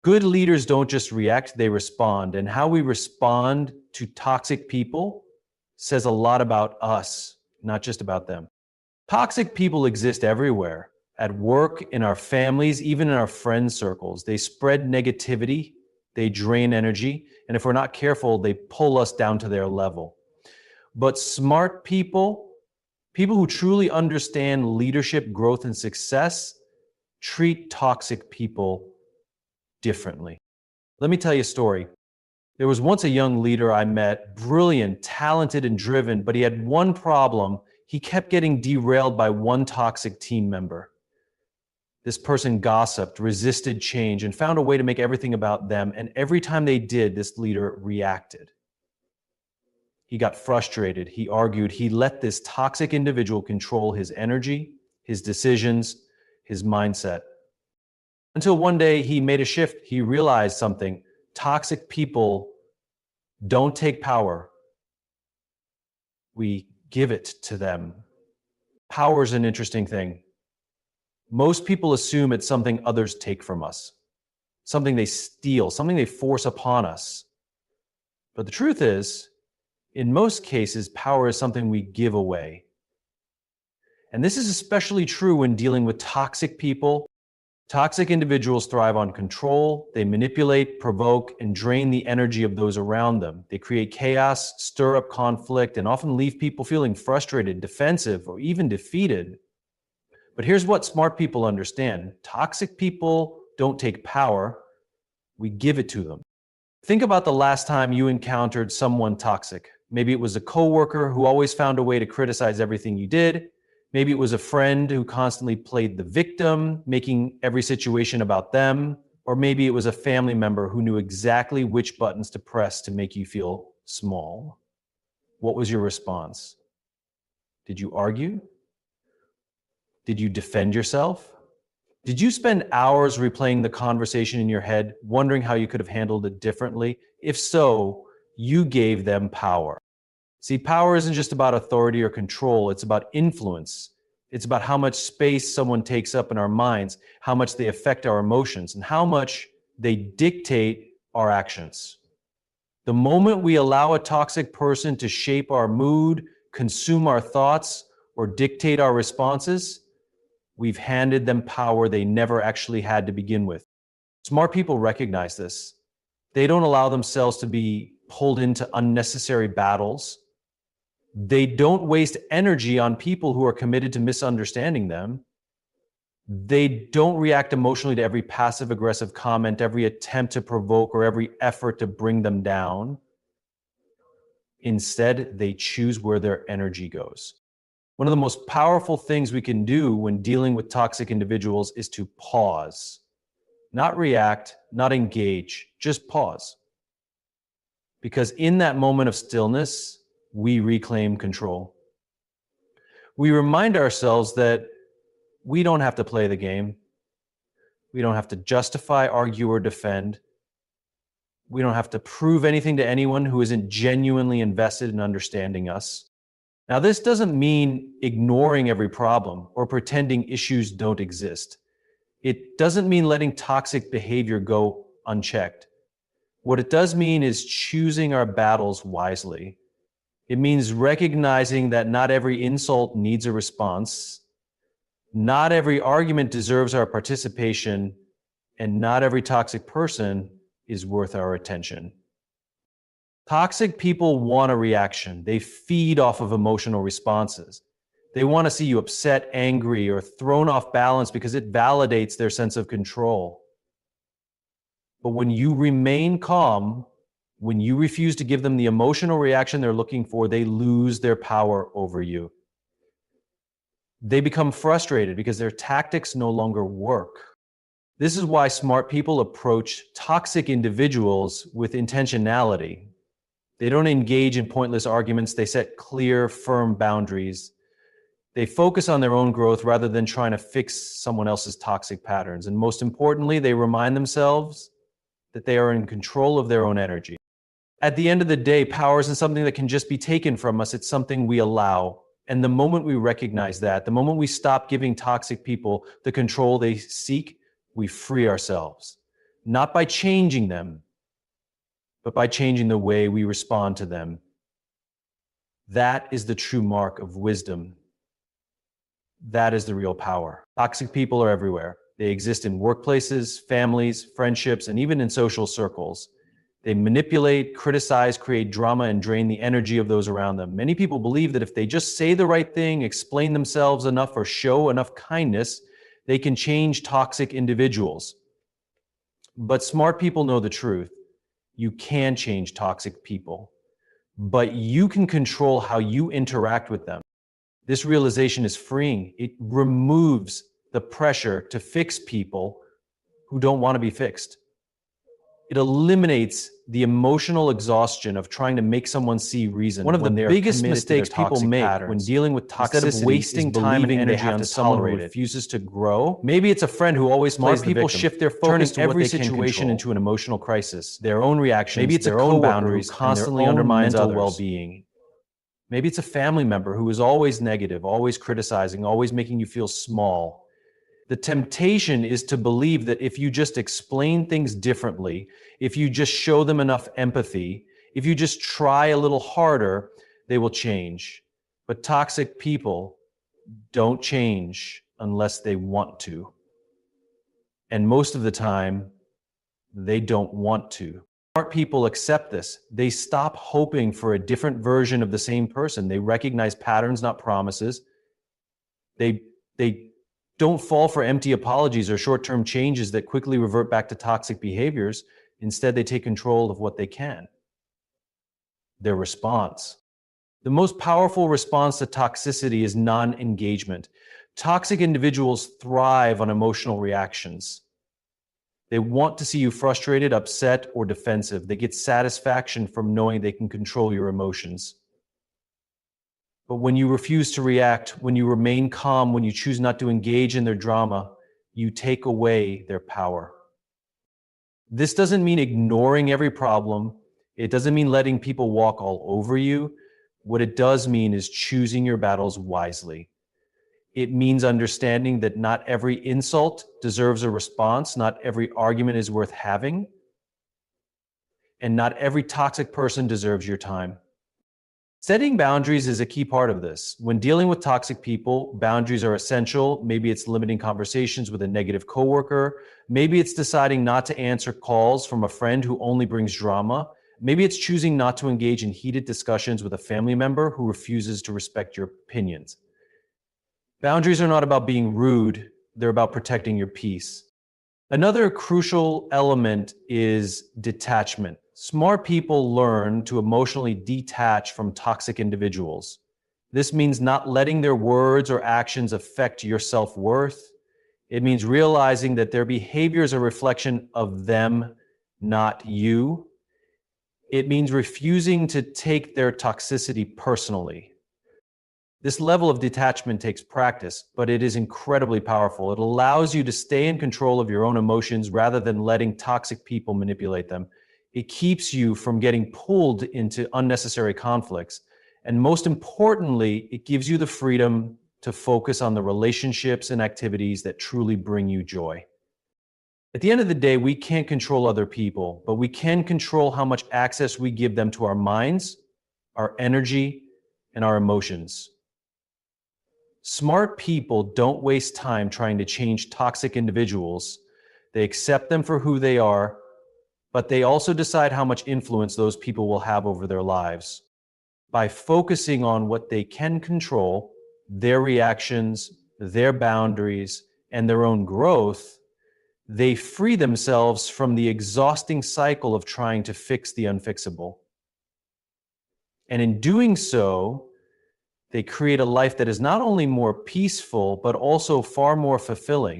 Good leaders don't just react, they respond. And how we respond to toxic people says a lot about us, not just about them. Toxic people exist everywhere, at work, in our families, even in our friend circles. They spread negativity, they drain energy, and if we're not careful, they pull us down to their level. But smart people, people who truly understand leadership, growth, and success, treat toxic people differently. Let me tell you a story. There was once a young leader I met, brilliant, talented, and driven, but he had one problem. He kept getting derailed by one toxic team member. This person gossiped, resisted change, and found a way to make everything about them. And every time they did, this leader reacted. He got frustrated, he argued, he let this toxic individual control his energy, his decisions, his mindset. Until one day he made a shift. He realized something. Toxic people don't take power. We give it to them. Power is an interesting thing. Most people assume it's something others take from us, something they steal, something they force upon us. But the truth is, in most cases, power is something we give away. And this is especially true when dealing with toxic people. Toxic individuals thrive on control. They manipulate, provoke, and drain the energy of those around them. They create chaos, stir up conflict, and often leave people feeling frustrated, defensive, or even defeated. But here's what smart people understand. Toxic people don't take power. We give it to them. Think about the last time you encountered someone toxic. Maybe it was a coworker who always found a way to criticize everything you did. Maybe it was a friend who constantly played the victim, making every situation about them. Or maybe it was a family member who knew exactly which buttons to press to make you feel small. What was your response? Did you argue? Did you defend yourself? Did you spend hours replaying the conversation in your head, wondering how you could have handled it differently? If so, you gave them power. See, power isn't just about authority or control, it's about influence. It's about how much space someone takes up in our minds, how much they affect our emotions, and how much they dictate our actions. The moment we allow a toxic person to shape our mood, consume our thoughts, or dictate our responses, we've handed them power they never actually had to begin with. Smart people recognize this. They don't allow themselves to be pulled into unnecessary battles. They don't waste energy on people who are committed to misunderstanding them. They don't react emotionally to every passive-aggressive comment, every attempt to provoke, or every effort to bring them down. Instead, they choose where their energy goes. One of the most powerful things we can do when dealing with toxic individuals is to pause. Not react, not engage, just pause. Because in that moment of stillness, we reclaim control. We remind ourselves that we don't have to play the game. We don't have to justify, argue, or defend. We don't have to prove anything to anyone who isn't genuinely invested in understanding us. Now, this doesn't mean ignoring every problem or pretending issues don't exist. It doesn't mean letting toxic behavior go unchecked. What it does mean is choosing our battles wisely. It means recognizing that not every insult needs a response, not every argument deserves our participation, and not every toxic person is worth our attention. Toxic people want a reaction. They feed off of emotional responses. They want to see you upset, angry, or thrown off balance because it validates their sense of control. But when you remain calm, when you refuse to give them the emotional reaction they're looking for, they lose their power over you. They become frustrated because their tactics no longer work. This is why smart people approach toxic individuals with intentionality. They don't engage in pointless arguments. They set clear, firm boundaries. They focus on their own growth rather than trying to fix someone else's toxic patterns. And most importantly, they remind themselves that they are in control of their own energy. At the end of the day, power isn't something that can just be taken from us. It's something we allow. And the moment we recognize that, the moment we stop giving toxic people the control they seek, we free ourselves. not by changing them, but by changing the way we respond to them. That is the true mark of wisdom. That is the real power. Toxic people are everywhere. They exist in workplaces, families, friendships, and even in social circles. They manipulate, criticize, create drama, and drain the energy of those around them. Many people believe that if they just say the right thing, explain themselves enough, or show enough kindness, they can change toxic individuals. But smart people know the truth. You can change toxic people, but you can control how you interact with them. This realization is freeing. It removes the pressure to fix people who don't want to be fixed. It eliminates the emotional exhaustion of trying to make someone see reason. One of the biggest mistakes people make when dealing with toxicity, instead of wasting time and energy on someone who refuses to grow. Maybe it's a friend who always plays the victim. Smart people shift their focus to every situation into an emotional crisis, their own reactions, maybe it's their own boundaries, who constantly undermines mental well-being. Maybe it's a family member who is always negative, always criticizing, always making you feel small. The temptation is to believe that if you just explain things differently, if you just show them enough empathy, if you just try a little harder, they will change. But toxic people don't change unless they want to. And most of the time, they don't want to. Smart people accept this. They stop hoping for a different version of the same person. They recognize patterns, not promises. They don't fall for empty apologies or short-term changes that quickly revert back to toxic behaviors. Instead, they take control of what they can. Their response. The most powerful response to toxicity is non-engagement. Toxic individuals thrive on emotional reactions. They want to see you frustrated, upset, or defensive. They get satisfaction from knowing they can control your emotions. But when you refuse to react, when you remain calm, when you choose not to engage in their drama, you take away their power. This doesn't mean ignoring every problem. It doesn't mean letting people walk all over you. What it does mean is choosing your battles wisely. It means understanding that not every insult deserves a response, not every argument is worth having, and not every toxic person deserves your time. Setting boundaries is a key part of this. When dealing with toxic people, boundaries are essential. Maybe it's limiting conversations with a negative coworker. Maybe it's deciding not to answer calls from a friend who only brings drama. Maybe it's choosing not to engage in heated discussions with a family member who refuses to respect your opinions. Boundaries are not about being rude. They're about protecting your peace. Another crucial element is detachment. Smart people learn to emotionally detach from toxic individuals. This means not letting their words or actions affect your self-worth. It means realizing that their behavior is a reflection of them, not you. It means refusing to take their toxicity personally. This level of detachment takes practice, but it is incredibly powerful. It allows you to stay in control of your own emotions rather than letting toxic people manipulate them. It keeps you from getting pulled into unnecessary conflicts. And most importantly, it gives you the freedom to focus on the relationships and activities that truly bring you joy. At the end of the day, we can't control other people, but we can control how much access we give them to our minds, our energy, and our emotions. Smart people don't waste time trying to change toxic individuals. They accept them for who they are, but they also decide how much influence those people will have over their lives. By focusing on what they can control, their reactions, their boundaries, and their own growth, they free themselves from the exhausting cycle of trying to fix the unfixable. And in doing so, they create a life that is not only more peaceful, but also far more fulfilling.